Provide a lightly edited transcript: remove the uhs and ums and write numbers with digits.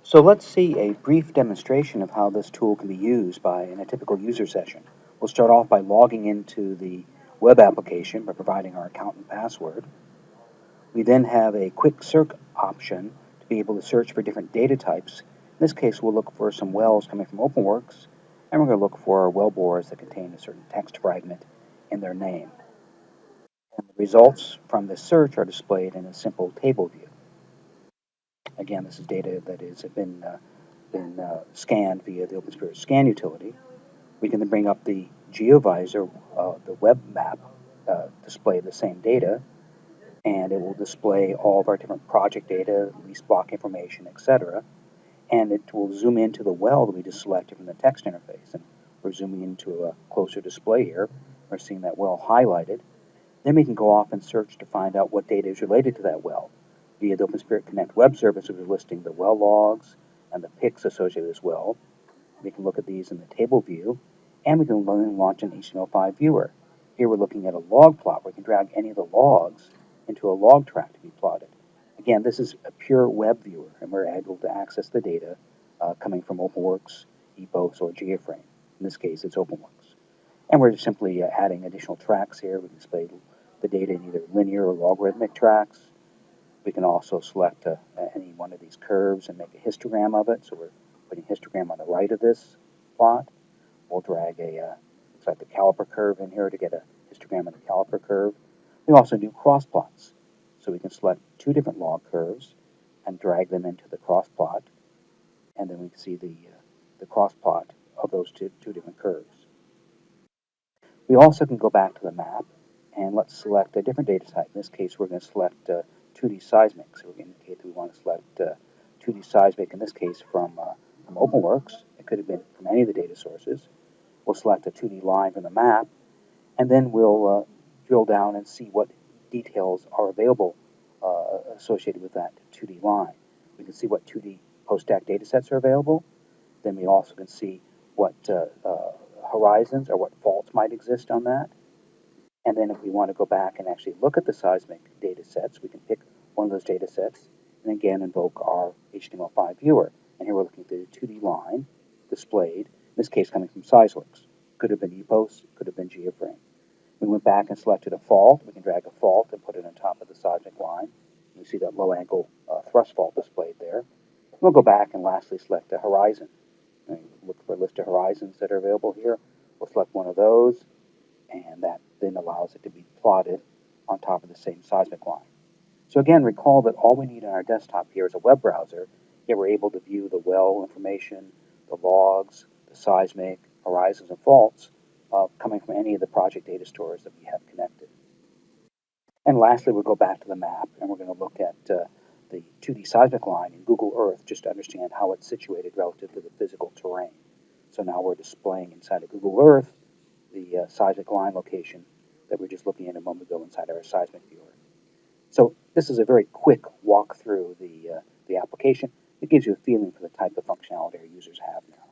So let's see a brief demonstration of how this tool can be used in a typical user session. We'll start off by logging into the web application by providing our account and password. We then have a quick search option to be able to search for different data types. In this case, we'll look for some wells coming from OpenWorks, and we're going to look for wellbores that contain a certain text fragment in their name. And the results from this search are displayed in a simple table view. Again, this is data that has been scanned via the OpenSpirit scan utility. We can then bring up the geovisor, the web map, display the same data, and it will display all of our different project data, lease block information, etc. And it will zoom into the well that we just selected from the text interface. And we're zooming into a closer display here. We're seeing that well highlighted. Then we can go off and search to find out what data is related to that well. Via the OpenSpirit Connect web service, we're listing the well logs and the pics associated as well. We can look at these in the table view, and we can launch an HTML5 viewer. Here we're looking at a log plot where we can drag any of the logs into a log track to be plotted. Again, this is a pure web viewer, and we're able to access the data coming from OpenWorks, Epos, or Geoframe. In this case, it's OpenWorks. And we're just simply adding additional tracks here. We can display the data in either linear or logarithmic tracks. We can also select any one of these curves and make a histogram of it. So we're putting histogram on the right of this plot. We'll drag looks like the caliper curve in here to get a histogram of the caliper curve. We also do cross plots. So we can select two different log curves and drag them into the cross plot. And then we can see the cross plot of those two different curves. We also can go back to the map and let's select a different data type. In this case, we're going to select 2D seismic. So we indicate that we want to select 2D seismic, in this case from OpenWorks. It could have been from any of the data sources. We'll select a 2D line from the map, and then we'll drill down and see what details are available associated with that 2D line. We can see what 2D post-stack data sets are available. Then we also can see what horizons or what faults might exist on that. And then if we want to go back and actually look at the seismic data sets, we can pick one of those data sets and again invoke our HTML5 viewer. And here we're looking at the 2D line displayed, in this case coming from SeisWorks. Could have been Epos, could have been Geoframe. We went back and selected a fault. We can drag a fault and put it on top of the seismic line. You see that low angle thrust fault displayed there. We'll go back and lastly select a horizon. And look for a list of horizons that are available here. We'll select one of those, and that then allows it to be plotted on top of the same seismic line. So again, recall that all we need on our desktop here is a web browser, yet we're able to view the well information, the logs, the seismic, horizons, and faults coming from any of the project data stores that we have connected. And lastly, we'll go back to the map, and we're going to look at the 2D seismic line in Google Earth just to understand how it's situated relative to the physical terrain. So now we're displaying inside of Google Earth the seismic line location that we were just looking at a moment ago inside our seismic viewer. So this is a very quick walk through the application. It gives you a feeling for the type of functionality our users have now.